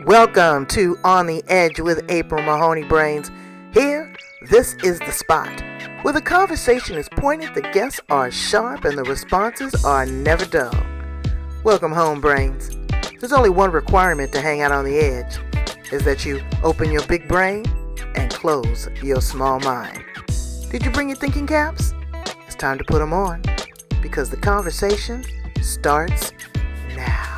Welcome to On the Edge with April Mahoney Brains. Here, this is the spot where the conversation is pointed, the guests are sharp, and the responses are never dull. Welcome home, Brains. There's only one requirement to hang out on the edge, is that you open your big brain and close your small mind. Did you bring your thinking caps? It's time to put them on, because the conversation starts now.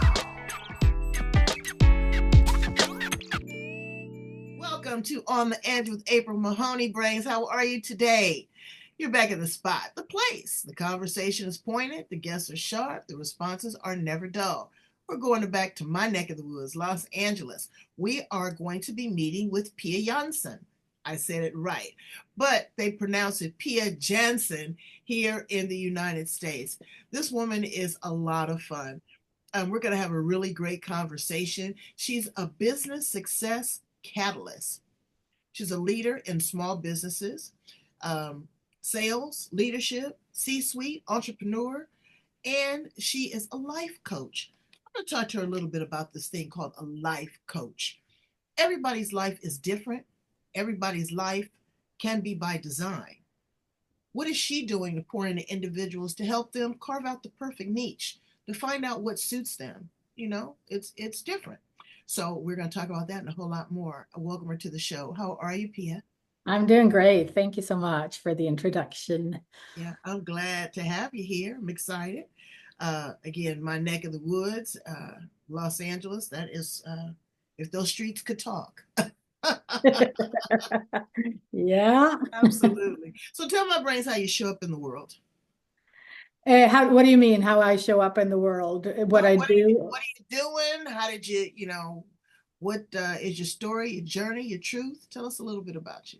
Welcome to On the Edge with April Mahoney Brains. How are you today? You're back in the spot, the place. The conversation is pointed, the guests are sharp, the responses are never dull. We're going back to my neck of the woods, Los Angeles. We are going to be meeting with Pia Jansson. I said it right, but they pronounce it Pia Jansson here in the United States. This woman is a lot of fun. We're going to have a really great conversation. She's a business success catalyst. She's a leader in small businesses, sales, leadership, C-suite, entrepreneur, and she is a life coach. I'm going to talk to her a little bit about this thing called a life coach. Everybody's life is different. Everybody's life can be by design. What is she doing to pour into individuals to help them carve out the perfect niche, to find out what suits them? You know, it's different. So we're going to talk about that and a whole lot more. Welcome her to the show. How are you, Pia? I'm doing great. Thank you so much for the introduction. Yeah, I'm glad to have you here. I'm excited. Again, my neck of the woods, Los Angeles, that is, if those streets could talk. Yeah. Absolutely. So tell my brains how you show up in the world. What do you mean, how I show up in the world? What I do? What are you doing? How did you, what is your story, your journey, your truth? Tell us a little bit about you.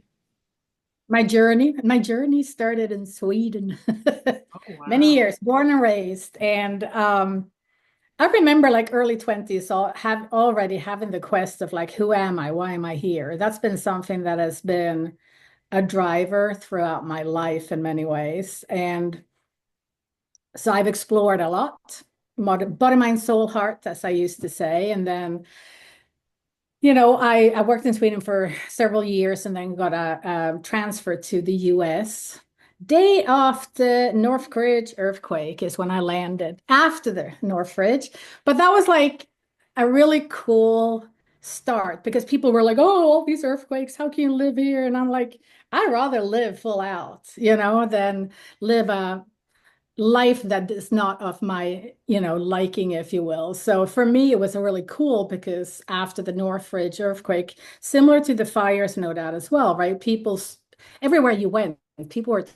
My journey started in Sweden. Oh, wow. Many years, born and raised. And I remember like early 20s, so already having the quest of like, who am I? Why am I here? That's been something that has been a driver throughout my life in many ways. And so I've explored a lot, body, mind, soul, heart, as I used to say. And then, I worked in Sweden for several years and then got a transfer to the US. Day after Northridge earthquake is when I landed, after the Northridge. But that was like a really cool start because people were like, oh, all these earthquakes, how can you live here? And I'm like, I'd rather live full out, than live a life that is not of my, liking, if you will. So for me, it was really cool because after the Northridge earthquake, similar to the fires, no doubt as well, right? Everywhere you went, people were,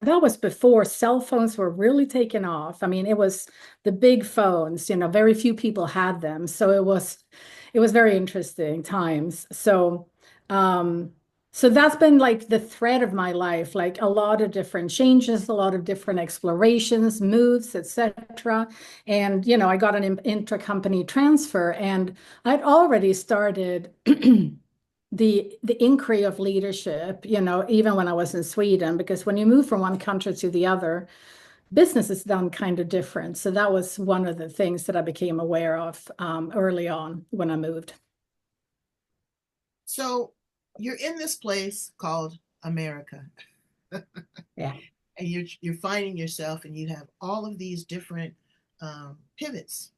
that was before cell phones were really taken off. I mean, it was the big phones, very few people had them. So it was very interesting times. So that's been like the thread of my life, like a lot of different changes, a lot of different explorations, moves, etc. And I got an intra-company transfer, and I'd already started the inquiry of leadership, even when I was in Sweden, because when you move from one country to the other, business is done kind of different. So that was one of the things that I became aware of early on when I moved. So you're in this place called America. Yeah. And you're finding yourself, and you have all of these different pivots.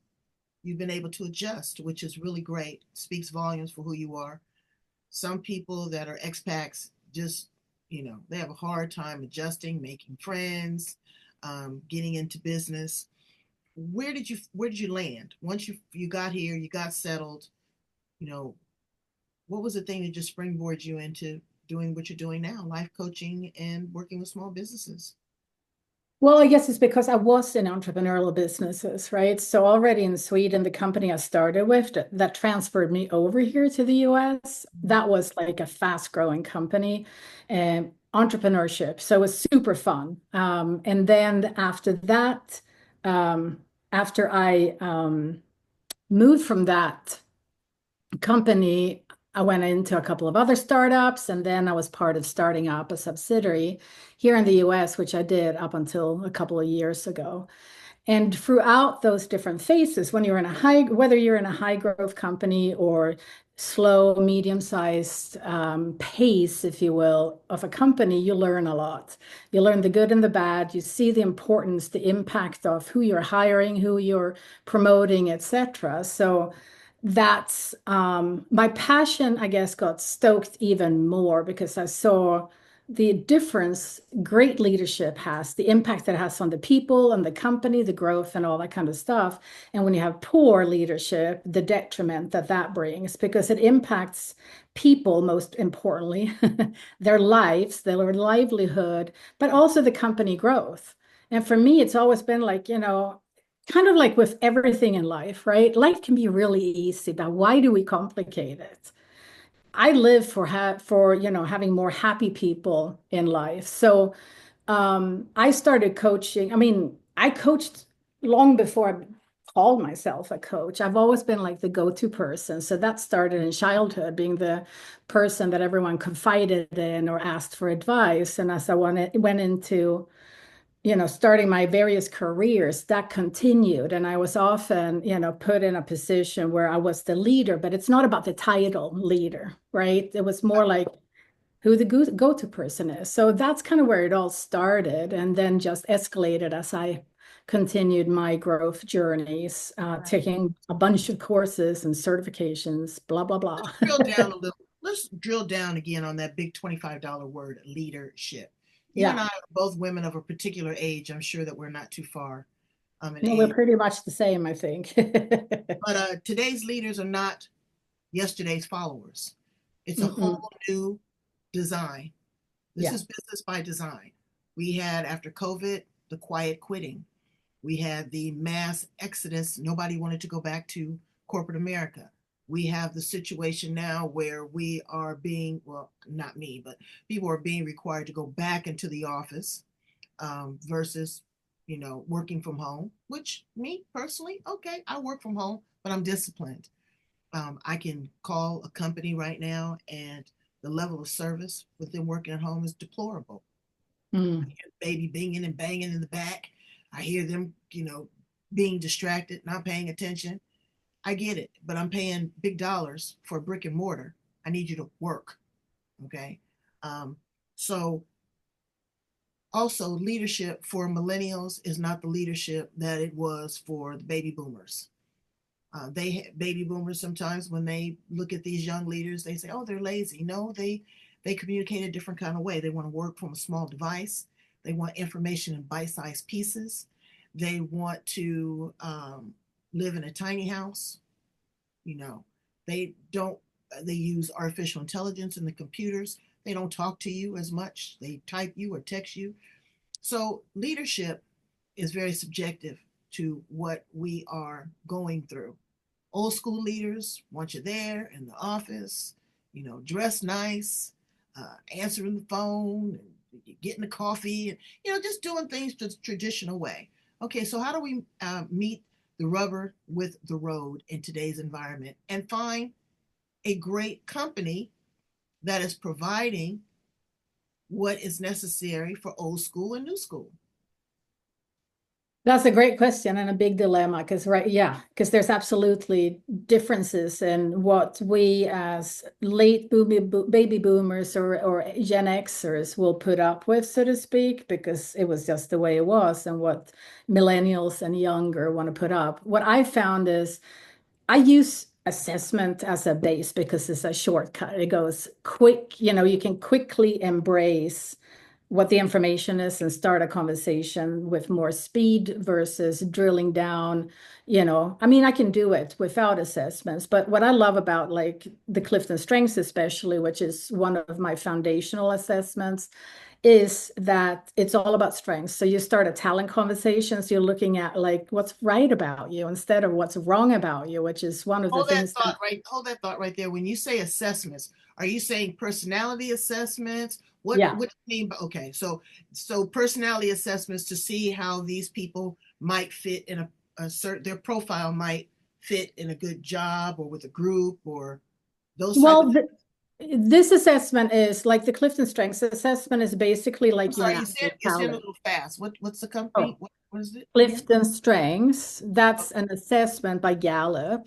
You've been able to adjust, which is really great. Speaks volumes for who you are. Some people that are expats just, they have a hard time adjusting, making friends, getting into business. Where did you land? Once you got here, you got settled, you know, what was the thing that just springboarded you into doing what you're doing now, life coaching and working with small businesses? Well, I guess it's because I was in entrepreneurial businesses, right? So already in Sweden, the company I started with that transferred me over here to the US, that was like a fast growing company and entrepreneurship. So it was super fun. And then after that, after I moved from that company, I went into a couple of other startups, and then I was part of starting up a subsidiary here in the US, which I did up until a couple of years ago. And throughout those different phases, when you're in a whether you're in a high growth company or slow, medium-sized pace, if you will, of a company, you learn a lot. You learn the good and the bad. You see the importance, the impact of who you're hiring, who you're promoting, etc. So that's my passion, I guess, got stoked even more because I saw the difference great leadership has, the impact that it has on the people and the company, the growth and all that kind of stuff. And when you have poor leadership, the detriment that that brings, because it impacts people, most importantly, their lives, their livelihood, but also the company growth. And for me, it's always been like, kind of like with everything in life, right? Life can be really easy, but why do we complicate it? I live for having more happy people in life. So I started coaching. I mean, I coached long before I called myself a coach. I've always been like the go-to person. So that started in childhood, being the person that everyone confided in or asked for advice. And as I went into starting my various careers, that continued. And I was often, put in a position where I was the leader, but it's not about the title leader, right? It was more like who the go-to person is. So that's kind of where it all started and then just escalated as I continued my growth journeys, Right. taking a bunch of courses and certifications, blah, blah, blah. Drill down a little. Let's drill down again on that big $25 word, leadership. You and Yeah. I are both women of a particular age. I'm sure that we're not too far in No, we're age. pretty much the same, I think. But today's leaders are not yesterday's followers. It's a Mm-mm. whole new design. This Yeah. is business by design. We had, after COVID, the quiet quitting. We had the mass exodus. Nobody wanted to go back to corporate America. We have the situation now where we are being, well, not me, but people are being required to go back into the office versus, working from home, which me personally, okay, I work from home, but I'm disciplined. I can call a company right now and the level of service with them working at home is deplorable. Mm. Baby binging and banging in the back. I hear them, being distracted, not paying attention. I get it, but I'm paying big dollars for brick and mortar. I need you to work. Okay. Um, so also leadership for millennials is not the leadership that it was for the baby boomers. Baby boomers sometimes when they look at these young leaders, they say, "Oh, they're lazy." No, they communicate a different kind of way. They want to work from a small device. They want information in bite-sized pieces. They want to live in a tiny house. You know, they don't. They use artificial intelligence in the computers. They don't talk to you as much. They type you or text you. So leadership is very subjective to what we are going through. Old school leaders want you there in the office, dress nice, answering the phone, getting the coffee, and just doing things the traditional way. Okay, so how do we meet the rubber with the road in today's environment and find a great company that is providing what is necessary for old school and new school? That's a great question and a big dilemma because, right, yeah, because there's absolutely differences in what we as baby boomers or Gen Xers will put up with, so to speak, because it was just the way it was, and what millennials and younger want to put up. What I found is I use assessment as a base because it's a shortcut. It goes quick, you can quickly embrace what the information is and start a conversation with more speed versus drilling down. I mean, I can do it without assessments, but what I love about like the Clifton Strengths, especially, which is one of my foundational assessments, is that it's all about strengths. So you start a talent conversation. So you're looking at like what's right about you instead of what's wrong about you, which is one of the things that, Hold that thought right there. When you say assessments, are you saying personality assessments? yeah. What do you mean by, okay, so personality assessments to see how these people might fit in a certain, their profile might fit in a good job or with a group or those type of Well, things? This assessment is like the Clifton Strengths assessment is basically I'm like your sorry, natural you said a talent. little fast. What's the company? Oh, What is it again? Clifton Strengths, Oh, that's an assessment by Gallup.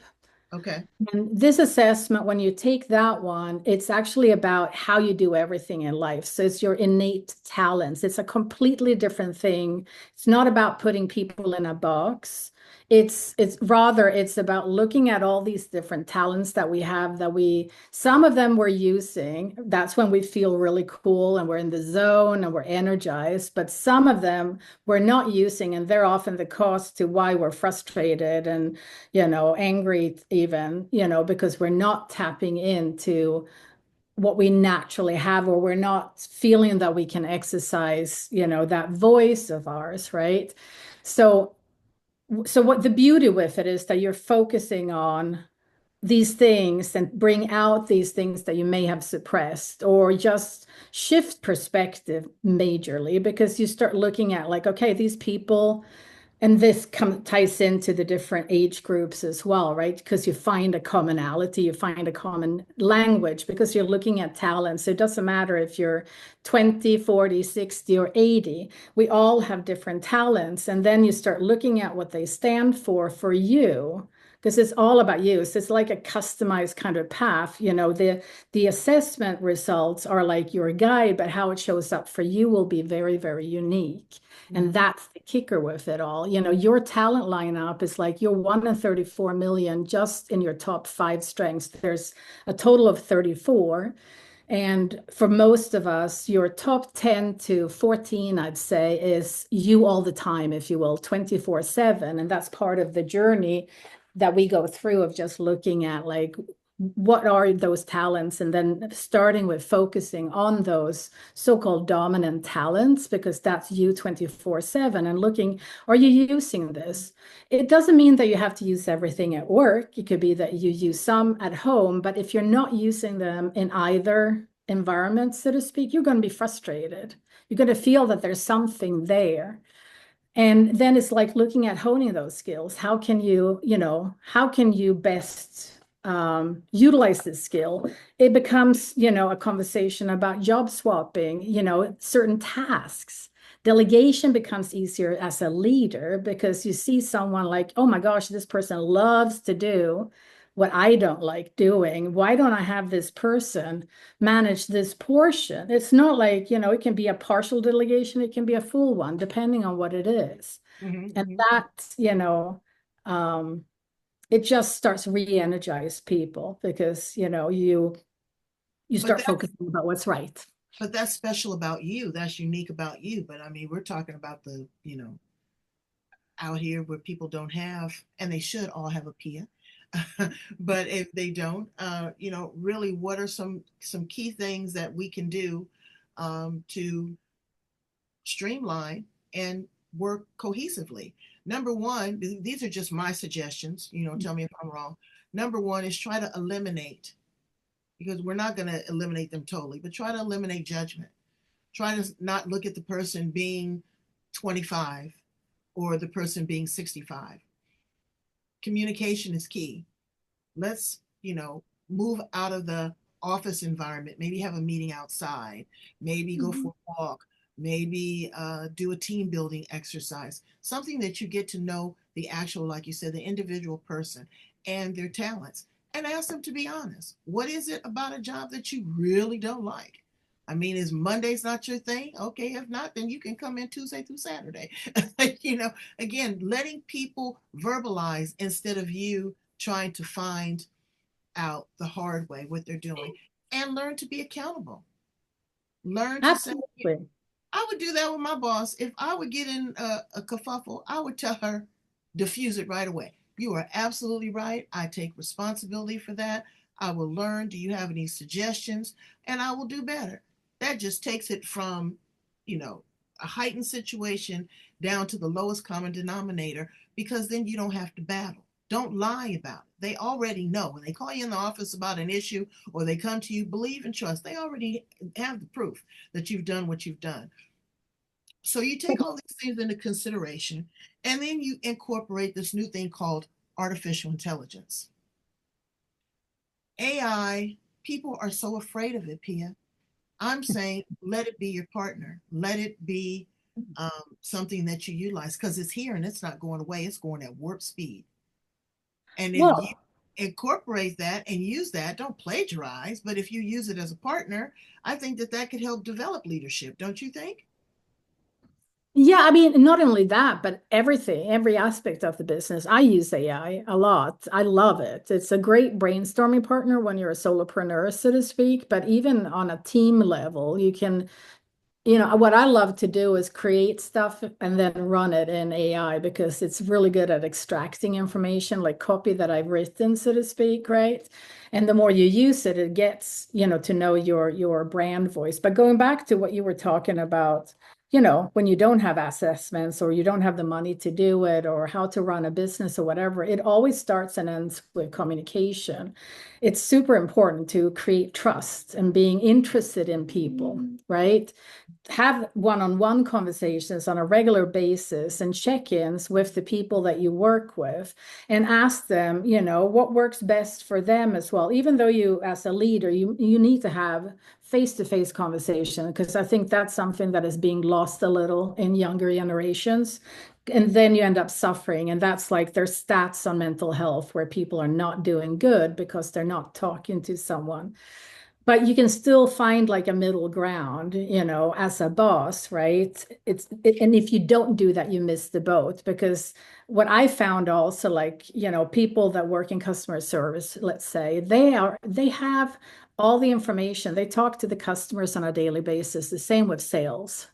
okay. And this assessment, when you take that one, it's actually about how you do everything in life. So it's your innate talents. It's a completely different thing. It's not about putting people in a box. It's about looking at all these different talents that we have some of them we're using. That's when we feel really cool and we're in the zone and we're energized. But some of them we're not using, and they're often the cause to why we're frustrated and angry even, because we're not tapping into what we naturally have, or we're not feeling that we can exercise, that voice of ours, right? So, so what the beauty with it is that you're focusing on these things and bring out these things that you may have suppressed, or just shift perspective majorly, because you start looking at like, okay, these people, and this ties into the different age groups as well, right? Because you find a commonality, you find a common language, because you're looking at talent. So it doesn't matter if you're 20, 40, 60, or 80. We all have different talents. And then you start looking at what they stand for you, because it's all about you. So it's like a customized kind of path. The assessment results are like your guide, but how it shows up for you will be very, very unique. And Mhm. that's the kicker with it all. Your talent lineup is like you're 1 in 34 million just in your top 5 strengths. There's a total of 34. And for most of us, your top 10 to 14, I'd say, is you all the time, if you will, 24/7. And that's part of the journey that we go through of just looking at like, what are those talents? And then starting with focusing on those so-called dominant talents, because that's you 24/7, and looking, are you using this? It doesn't mean that you have to use everything at work. It could be that you use some at home, but if you're not using them in either environment, so to speak, you're going to be frustrated. You're going to feel that there's something there. And then it's like looking at honing those skills. How can you best utilize this skill? It becomes, a conversation about job swapping, certain tasks. Delegation becomes easier as a leader, because you see someone like, oh my gosh, this person loves to do what I don't like doing. Why don't I have this person manage this portion? It's not like, it can be a partial delegation, it can be a full one, depending on what it is. Mhm, And mhm. that, um, it just starts re-energize people, because, you But start that's focusing about what's right. but that's special about you. That's unique about you. But I mean, we're talking about the, out here where people don't have, and they should all have a Pia. But if they don't, really, what are some key things that we can do to streamline and work cohesively? Number one, these are just my suggestions. Tell me if I'm wrong. Number one is try to eliminate, because we're not going to eliminate them totally, but try to eliminate judgment. Try to not look at the person being 25 or the person being 65. Communication is key. Let's, move out of the office environment, maybe have a meeting outside, maybe go Mhm. for a walk, maybe do a team building exercise, something that you get to know the actual, like you said, the individual person and their talents, and ask them to be honest. What is it about a job that you really don't like? I mean, is Mondays not your thing? Okay, if not, then you can come in Tuesday through Saturday. Again, letting people verbalize instead of you trying to find out the hard way what they're doing, and learn to be accountable. Learn to say, Absolutely. I would do that with my boss. If I would get in a kerfuffle, I would tell her, diffuse it right away. You are absolutely right. I take responsibility for that. I will learn. Do you have any suggestions? And I will do better. That just takes it from, you know, a heightened situation down to the lowest common denominator, because then you don't have to battle. Don't lie about it. They already know. When they call you in the office about an issue or they come to you, believe and trust. They already have the proof that you've done what you've done. So you take all these things into consideration, and then you incorporate this new thing called artificial intelligence. AI people are so afraid of it, Pia. I'm saying let it be your partner. Let it be something that you utilize because it's here and it's not going away. It's going at warp speed. And if you Well, incorporate that and use that, don't plagiarize, but if you use it as a partner, I think that that could help develop leadership, don't you think? yeah, I mean, not only that, but everything, every aspect of the business. I use AI a lot. I love it. It's a great brainstorming partner when you're a solopreneur, so to speak. But even on a team level, you can, what I love to do is create stuff and then run it in AI because it's really good at extracting information, like copy that I've written, so to speak, right? And the more you use it, it gets, to know your brand voice. But going back to what you were talking about, when you don't have assessments or you don't have the money to do it or how to run a business or whatever, it always starts and ends with communication. It's super important to create trust and being interested in people, right? Have one-on-one conversations on a regular basis and check-ins with the people that you work with and ask them, what works best for them as well. Even though you, as a leader, you need to have face-to-face conversation because I think that's something that is being lost a little in younger generations. And then you end up suffering. And that's like there's stats on mental health where people are not doing good because they're not talking to someone. But you can still find like a middle ground, as a boss, right? And if you don't do that, you miss the boat because what I found also, like, people that work in customer service, let's say, they have all the information. They talk to the customers on a daily basis, the same with sales.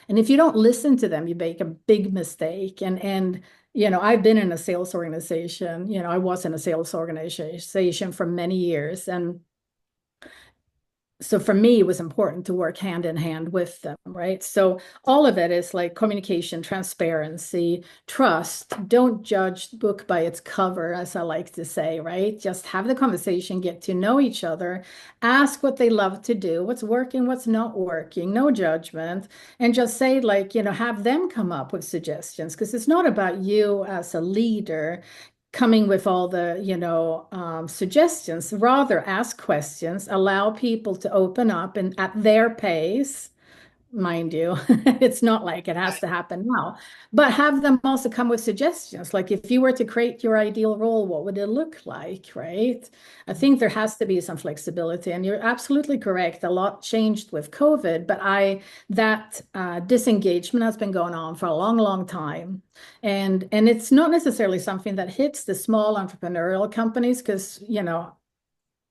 And if you don't listen to them, you make a big mistake. And I've been in a sales organization, I was in a sales organization for many years. And so for me, it was important to work hand in hand with them, right? So all of it is like communication, transparency, trust. Don't judge the book by its cover, as I like to say, right? Just have the conversation, get to know each other, ask what they love to do, what's working, what's not working, no judgment, and just say, like, have them come up with suggestions because it's not about you as a leader coming with all the, suggestions. Rather, ask questions, allow people to open up and at their pace, mind you. It's not like it has Right. to happen now, but have them also come with suggestions. Like if you were to create your ideal role, what would it look like, right? I think there has to be some flexibility, and you're absolutely correct. A lot changed with COVID, but that disengagement has been going on for a long, long time. And it's not necessarily something that hits the small entrepreneurial companies because,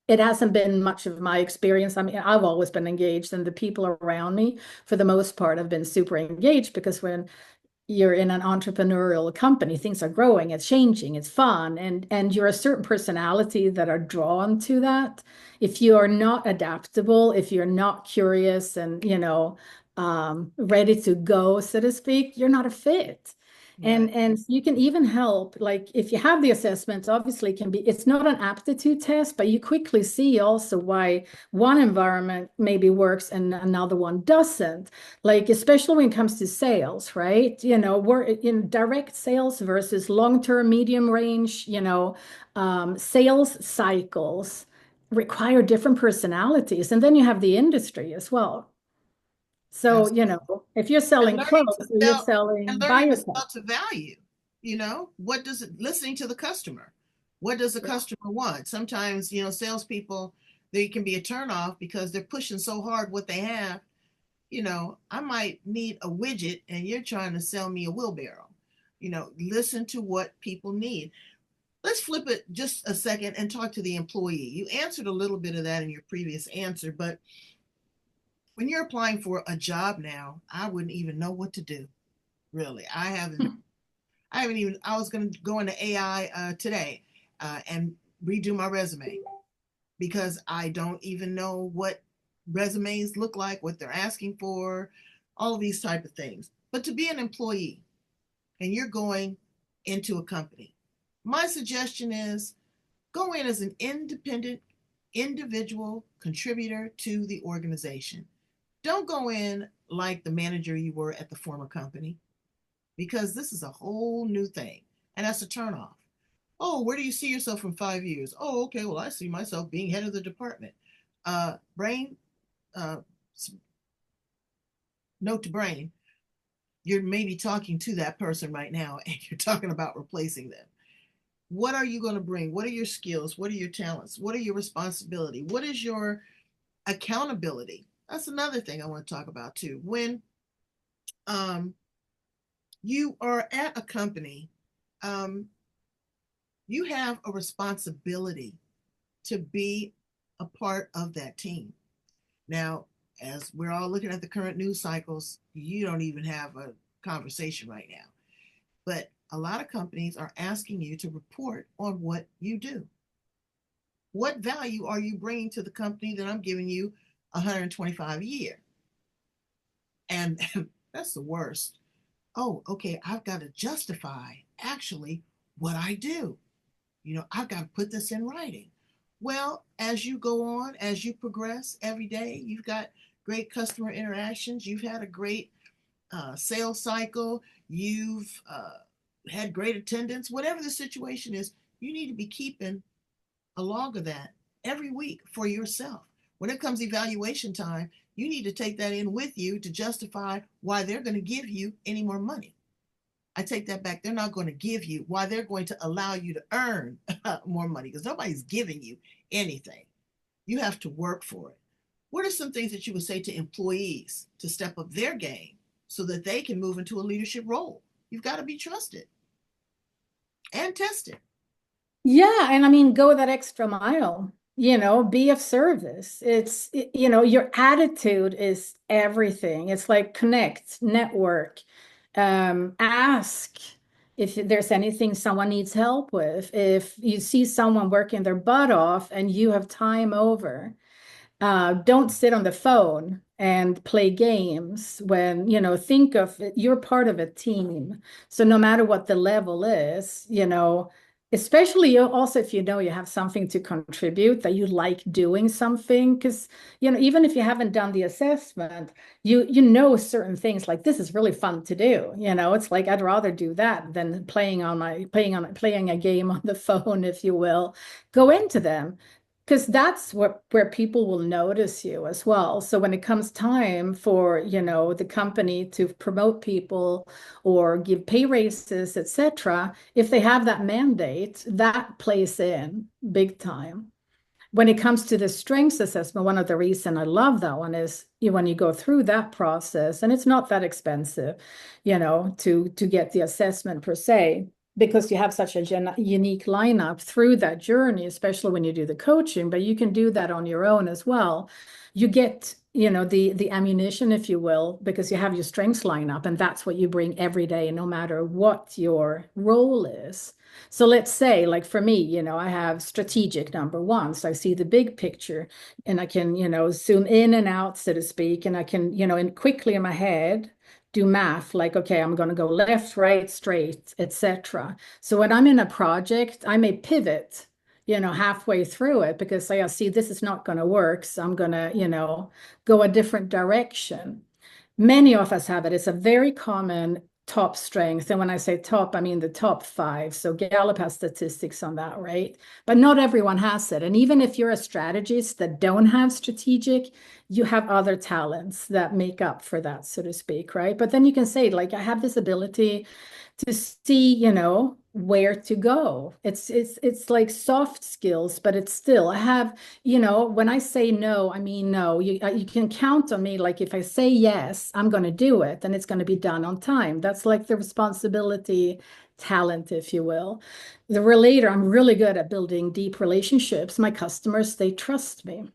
it hasn't been much of my experience. I mean, I've always been engaged, and the people around me, for the most part, have been super engaged because when you're in an entrepreneurial company, things are growing, it's changing, it's fun, and you're a certain personality that are drawn to that. If you are not adaptable, if you're not curious and ready to go, so to speak, you're not a fit. Right. And you can even help, like if you have the assessments, obviously can be, it's not an aptitude test, but you quickly see also why one environment maybe works and another one doesn't. Like especially when it comes to sales, right? We're in direct sales versus long-term, medium range, sales cycles require different personalities. And then you have the industry as well. So, Absolutely. if you're And selling learning clothes to or you're sell and selling learning to biotech. sell to value. What does it listening to the customer? What does the customer want? Sometimes, salespeople, they can be a turnoff because they're pushing so hard what they have. I might need a widget and you're trying to sell me a wheelbarrow. Listen to what people need. Let's flip it just a second and talk to the employee. You answered a little bit of that in your previous answer, but when you're applying for a job now, I wouldn't even know what to do. Really, I haven't even. I was going to go into AI today and redo my resume because I don't even know what resumes look like, what they're asking for, all of these type of things. But to be an employee and you're going into a company, my suggestion is go in as an independent individual contributor to the organization. Don't go in like the manager you were at the former company because this is a whole new thing. And that's a turnoff. Oh, where do you see yourself in 5 years? Oh, okay. Well, I see myself being head of the department. Brain, note to brain, you're maybe talking to that person right now and you're talking about replacing them. What are you going to bring? What are your skills? What are your talents? What are your responsibility? What is your accountability? That's another thing I want to talk about too. When um, you are at a company, um, you have a responsibility to be a part of that team. Now, as we're all looking at the current news cycles, you don't even have a conversation right now. But a lot of companies are asking you to report on what you do. What value are you bringing to the company that I'm giving you 125 a year? And that's the worst. Oh, okay, I've got to justify actually what I do. I've got to put this in writing. Well, as you go on, as you progress every day, you've got great customer interactions, you've had a great sales cycle, you've had great attendance, whatever the situation is, you need to be keeping a log of that every week for yourself. When it comes evaluation time, you need to take that in with you to justify why they're going to give you any more money. I take that back. They're not going to give you, why they're going to allow you to earn more money, because nobody's giving you anything. You have to work for it. What are some things that you would say to employees to step up their game so that they can move into a leadership role? You've got to be trusted and tested. Yeah, and I mean, go that extra mile, be of service. Your attitude is everything. It's like connect, network, ask if there's anything someone needs help with. If you see someone working their butt off and you have time over, don't sit on the phone and play games when, think of it, you're part of a team. So no matter what the level is, especially also if you have something to contribute, that you like doing something, because, even if you haven't done the assessment, you know certain things like this is really fun to do. It's like I'd rather do that than playing a game on the phone, if you will. Go into them, because that's where people will notice you as well. So when it comes time for, the company to promote people or give pay raises, etc., if they have that mandate, that plays in big time. When it comes to the strengths assessment, one of the reason I love that one is when you go through that process, and it's not that expensive, to get the assessment per se, because you have such a unique lineup through that journey, especially when you do the coaching, but you can do that on your own as well. You get, the ammunition, if you will, because you have your strengths lineup, and that's what you bring every day, no matter what your role is. So let's say, like for me, I have strategic number one. So I see the big picture and I can, zoom in and out, so to speak, and I can, and quickly in my head do math, like, okay, I'm going to go left, right, straight, etc. So when I'm in a project, I may pivot, halfway through it, because I see this is not going to work. So I'm going to, go a different direction. Many of us have it. It's a very common top strength. And when I say top, I mean the top 5. So Gallup has statistics on that, right? But not everyone has it. And even if you're a strategist that don't have strategic, you have other talents that make up for that, so to speak, right? But then you can say, like, I have this ability to see, where to go. It's like soft skills, but it's still, I have, when I say no, I mean no. You can count on me. Like if I say yes, I'm going to do it, and it's going to be done on time. That's like the responsibility talent, if you will. The relator, I'm really good at building deep relationships. My customers, they trust me,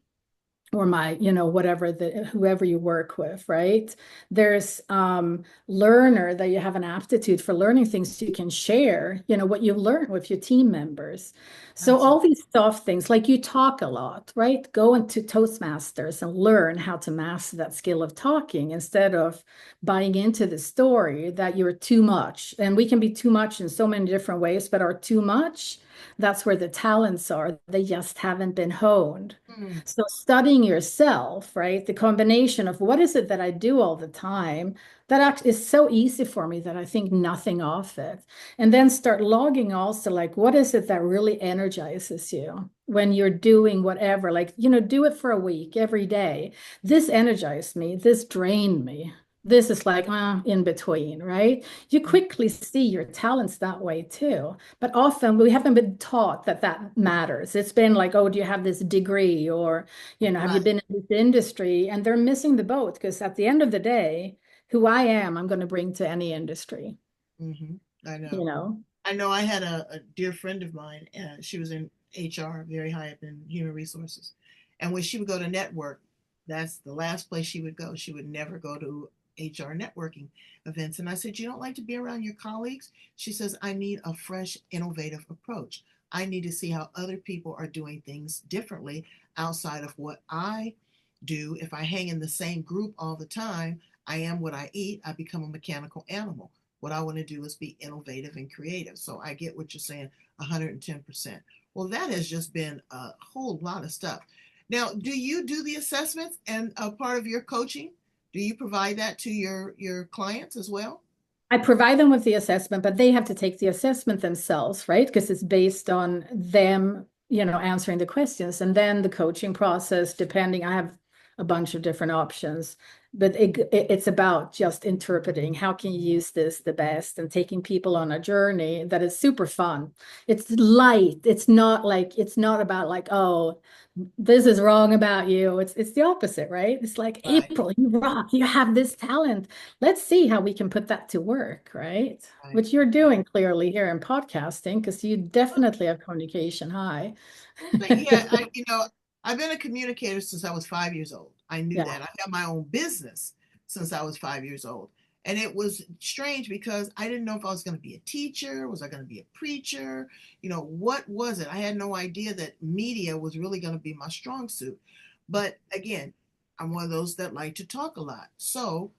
or my, whatever, whoever you work with, right? There's learner, that you have an aptitude for learning things, so you can share, what you learn with your team members. So Absolutely. all these soft things, like you talk a lot, right? Go into Toastmasters and learn how to master that skill of talking, instead of buying into the story that you're too much. And we can be too much in so many different ways, but our too much That's where the talents are. They just haven't been honed. Mm, So studying yourself, right? The combination of what is it that I do all the time that actually is so easy for me that I think nothing of it. And then start logging also like what is it that really energizes you when you're doing whatever, like, do it for a week every day. This energized me, this drained me. This is like in between, right? You mm, quickly see your talents that way too. But often we haven't been taught that that matters. It's been like, oh, do you have this degree or, have you right. been in this industry? And they're missing the boat because at the end of the day, who I am, I'm going to bring to any industry, Hmm. I you know. know? I know I had a dear friend of mine, she was in HR, very high up in human resources. And when she would go to network, that's the last place she would go. She would never go to HR networking events. And I said, you don't like to be around your colleagues? She says, I need a fresh, innovative approach. I need to see how other people are doing things differently outside of what I do. If I hang in the same group all the time, I am what I eat. I become a mechanical animal. What I want to do is be innovative and creative. So I get what you're saying 110%. Well, that has just been a whole lot of stuff. Now, do you do the assessments and a part of your coaching? Do you provide that to your clients as well? I provide them with the assessment, but they have to take the assessment themselves, right? Because it's based on them, answering the questions. And then the coaching process, depending, I have a bunch of different options, but it's about just interpreting how can you use this the best and taking people on a journey that is super fun. It's light. It's not about like, oh, this is wrong about you. It's the opposite, right? It's like, Right, April, you rock. You have this talent. Let's see how we can put that to work, right? right. Which you're doing clearly here in podcasting because you definitely have communication high. But yeah, I've been a communicator since I was 5 years old. I knew Yeah. that. I had my own business since I was 5 years old. And it was strange because I didn't know if I was going to be a teacher, was I going to be a preacher? What was it? I had no idea that media was really going to be my strong suit. But again, I'm one of those that like to talk a lot. So,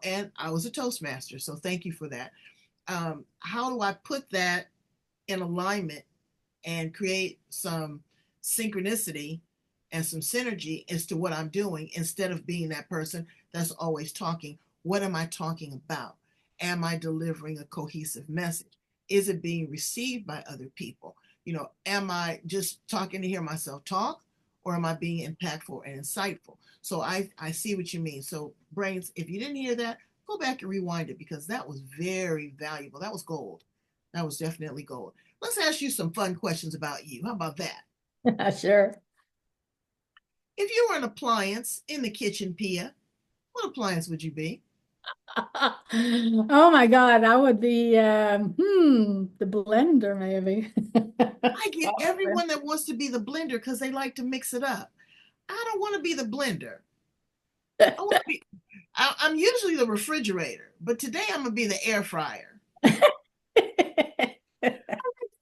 and I was a Toastmaster, so thank you for that. How do I put that in alignment and create some synchronicity and some synergy as to what I'm doing instead of being that person that's always talking? What am I talking about? Am I delivering a cohesive message? Is it being received by other people? Am I just talking to hear myself talk, or am I being impactful and insightful? So I see what you mean. So, Brains, if you didn't hear that, go back and rewind it because that was very valuable. That was gold. That was definitely gold. Let's ask you some fun questions about you. How about that? Sure. If you were an appliance in the kitchen, Pia, what appliance would you be? Oh my God, I would be the blender maybe. I get everyone that wants to be the blender because they like to mix it up. I don't want to be the blender. I want to be. I'm usually the refrigerator, but today I'm gonna be the air fryer.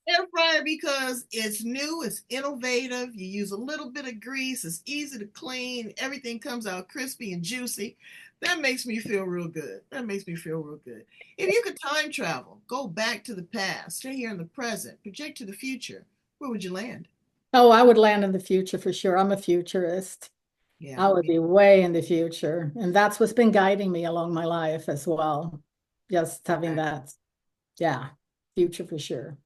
Air fryer because it's new, it's innovative. You use a little bit of grease, it's easy to clean, everything comes out crispy and juicy. That makes me feel real good. That makes me feel real good. If you could time travel, go back to the past, stay here in the present, project to the future, where would you land? Oh, I would land in the future for sure. I'm a futurist. Yeah, I would be way in the future. And that's what's been guiding me along my life as well. Just having okay. that, yeah, future for sure.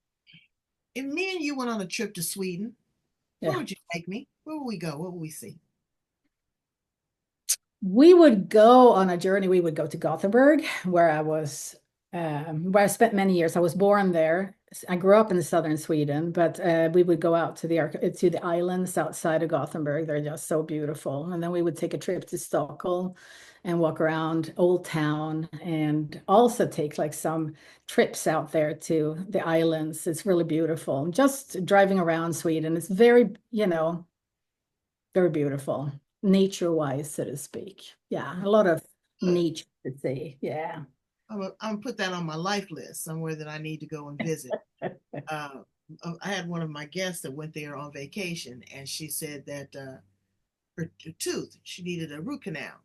If me and you went on a trip to Sweden, where Yeah. would you take me? Where would we go? What would we see? We would go on a journey. We would go to Gothenburg, where I spent many years. I was born there. I grew up in southern Sweden, but we would go out to the islands outside of Gothenburg. They're just so beautiful. And then we would take a trip to Stockholm and walk around Old Town, and also take like some trips out there to the islands. It's really beautiful. Just driving around Sweden, it's very beautiful, nature-wise, so to speak. Yeah, a lot of Good. nature to see. Yeah. I'm gonna put that on my life list somewhere that I need to go and visit. uh, I had one of my guests that went there on vacation, and she said that her tooth, she needed a root canal.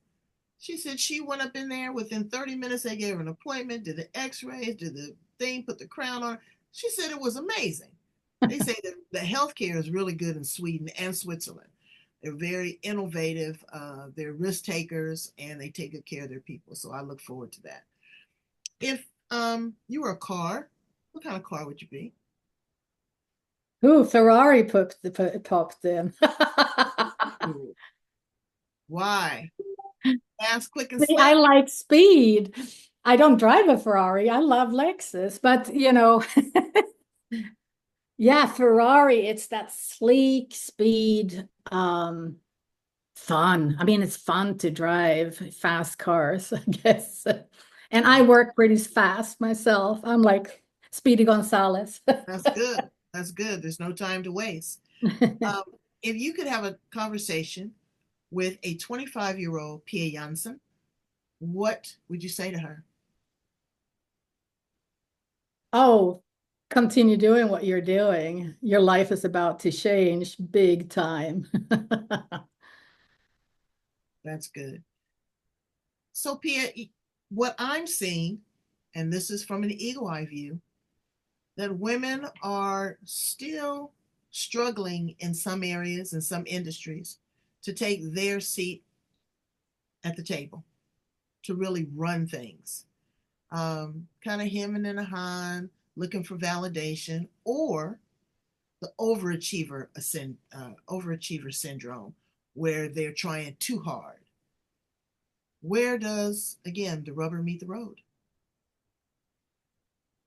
She said she went up in there within 30 minutes. They gave her an appointment, did the x rays, did the thing, put the crown on. She said it was amazing. They say that the healthcare is really good in Sweden and Switzerland. They're very innovative. They're risk takers and they take good care of their people. So I look forward to that. If you were a car, what kind of car would you be? Ooh, Ferrari popped in. Ooh, why? Fast, quick, and See, I slick. like speed. I don't drive a Ferrari. I love Lexus, but yeah, Ferrari, it's that sleek speed, fun. I mean, it's fun to drive fast cars, I guess. And I work pretty fast myself. I'm like Speedy Gonzalez. That's good. That's good. There's no time to waste. Um, if you could have a conversation with a 25-year-old Pia Jansson, what would you say to her? Oh, continue doing what you're doing. Your life is about to change big time. That's good. So, Pia, what I'm seeing, and this is from an eagle eye view, that women are still struggling in some areas and some industries to take their seat at the table, to really run things. Kind of hemming and hawing, looking for validation, or the overachiever syndrome, where they're trying too hard. Where does, again, the rubber meet the road?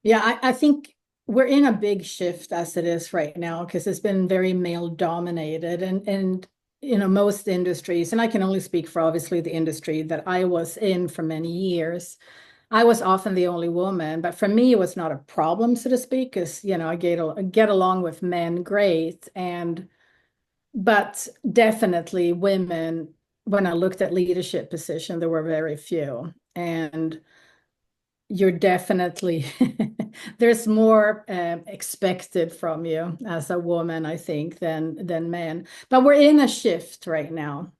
Yeah, I think we're in a big shift as it is right now because it's been very male dominated and most industries, and I can only speak for obviously the industry that I was in for many years. I was often the only woman, but for me it was not a problem, so to speak, because I get along with men great, and but definitely women, when I looked at leadership position, there were very few. And you're definitely there's more expected from you as a woman, I think, than men. But we're in a shift right now,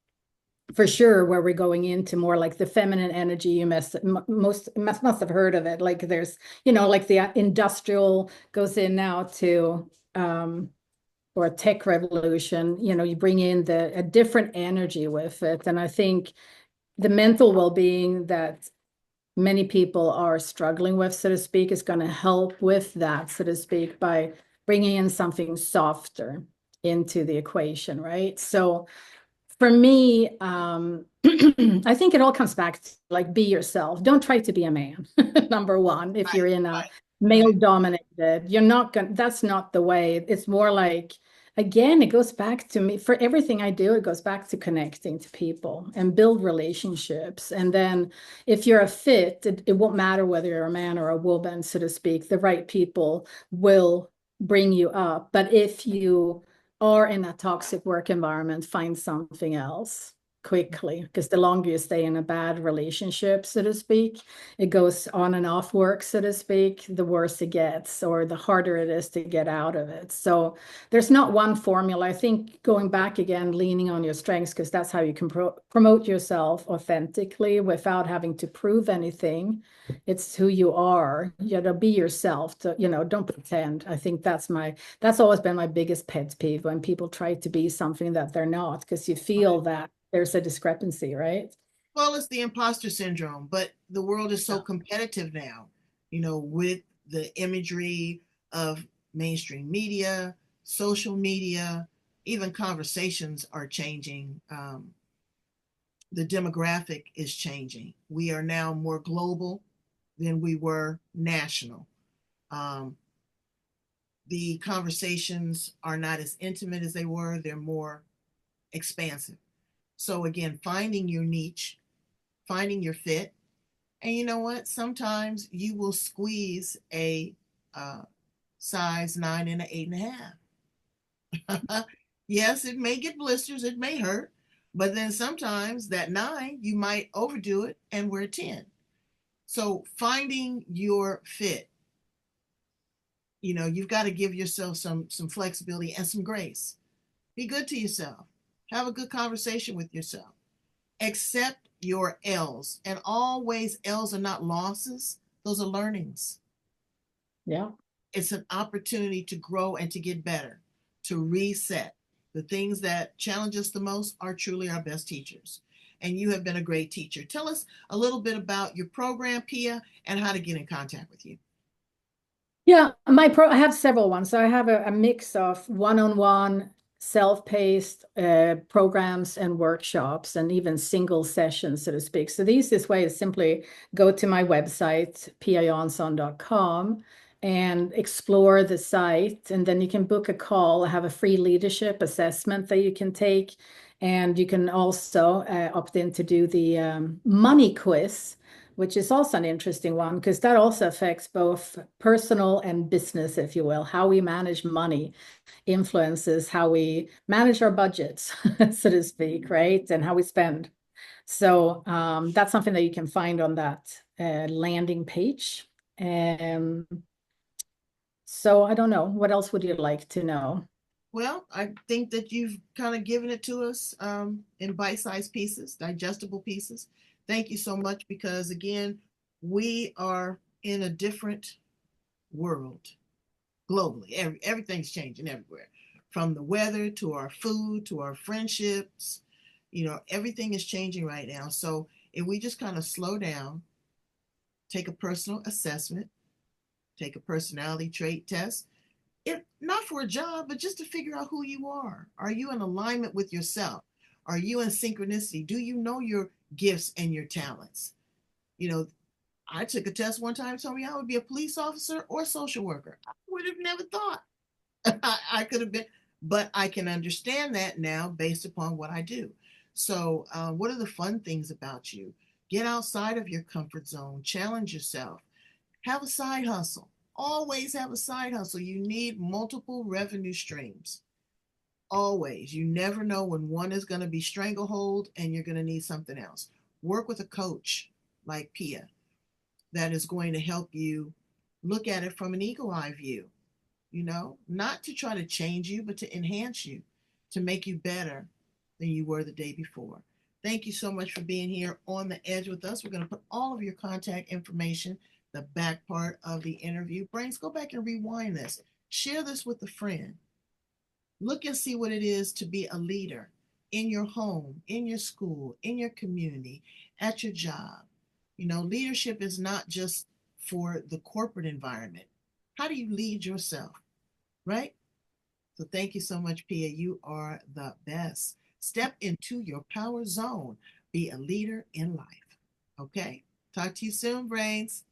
for sure, where we're going into more like the feminine energy. You must have heard of it. Like there's, like the industrial goes in now to or a tech revolution. You bring in a different energy with it, and I think the mental well-being that many people are struggling with, so to speak, is going to help with that, so to speak, by bringing in something softer into the equation, right? So for me, I think it all comes back to like be yourself. Don't try to be a man. Number one, if Right, you're in a right, male right. dominated, you're not gonna, that's not the way. It's more like, again, it goes back to me for everything I do. It goes back to connecting to people and build relationships. And then if you're a fit, it won't matter whether you're a man or a woman, so to speak. The right people will bring you up. But if you or in a toxic work environment, find something else quickly, because the longer you stay in a bad relationship, so to speak, it goes on and off work, so to speak, the worse it gets, or the harder it is to get out of it. So there's not one formula. I think going back again, leaning on your strengths, because that's how you can promote yourself authentically without having to prove anything. It's who you are. Be yourself. Don't pretend. I think that's always been my biggest pet peeve, when people try to be something that they're not, because you Right. feel that there's a discrepancy, right? Well, it's the imposter syndrome, but the world is so Yeah. competitive now, with the imagery of mainstream media, social media, even conversations are changing. The demographic is changing. We are now more global than we were national. Um, the conversations are not as intimate as they were, they're more expansive. So, again, finding your niche, finding your fit. And you know what? Sometimes you will squeeze a uh, size 9 and an 8.5. Yes, it may get blisters, it may hurt, but then sometimes that 9, you might overdo it and wear 10. So finding your fit, you've got to give yourself some flexibility and some grace. Be good to yourself. Have a good conversation with yourself. Accept your L's. And always, L's are not losses, those are learnings. Yeah. It's an opportunity to grow and to get better, to reset. The things that challenge us the most are truly our best teachers. And you have been a great teacher. Tell us a little bit about your program, Pia, and how to get in contact with you. Yeah, I have several ones. So I have a mix of one-on-one, self-paced programs and workshops, and even single sessions, so to speak. So the easiest way is simply go to my website, piajansson.com, and explore the site. And then you can book a call. I have a free leadership assessment that you can take. And you can also opt in to do the money quiz, which is also an interesting one because that also affects both personal and business, if you will. How we manage money influences how we manage our budgets, so to speak, right? And how we spend. So that's something that you can find on that landing page. So I don't know. What else would you like to know? Well, I think that you've kind of given it to us in bite sized pieces, digestible pieces. Thank you so much because, again, we are in a different world globally. Everything's changing everywhere, from the weather to our food to our friendships. Everything is changing right now. So if we just kind of slow down, take a personal assessment, take a personality trait test, if not for a job, but just to figure out who you are. Are you in alignment with yourself? Are you in synchronicity? Do you know your gifts and your talents? You know, I took a test one time, told me I would be a police officer or a social worker. I would have never thought I could have been, but I can understand that now based upon what I do. So, what are the fun things about you? Get outside of your comfort zone, challenge yourself, have a side hustle. Always have a side hustle. You need multiple revenue streams. Always. You never know when one is going to be stranglehold and you're going to need something else. Work with a coach like Pia that is going to help you look at it from an eagle eye view, not to try to change you, but to enhance you, to make you better than you were the day before. Thank you so much for being here on the edge with us. We're going to put all of your contact information, the back part of the interview. Brains, go back and rewind this. Share this with a friend. Look and see what it is to be a leader in your home, in your school, in your community, at your job. Leadership is not just for the corporate environment. How do you lead yourself, right? So thank you so much, Pia. You are the best. Step into your power zone. Be a leader in life. Okay? Talk to you soon, brains.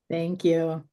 Thank you.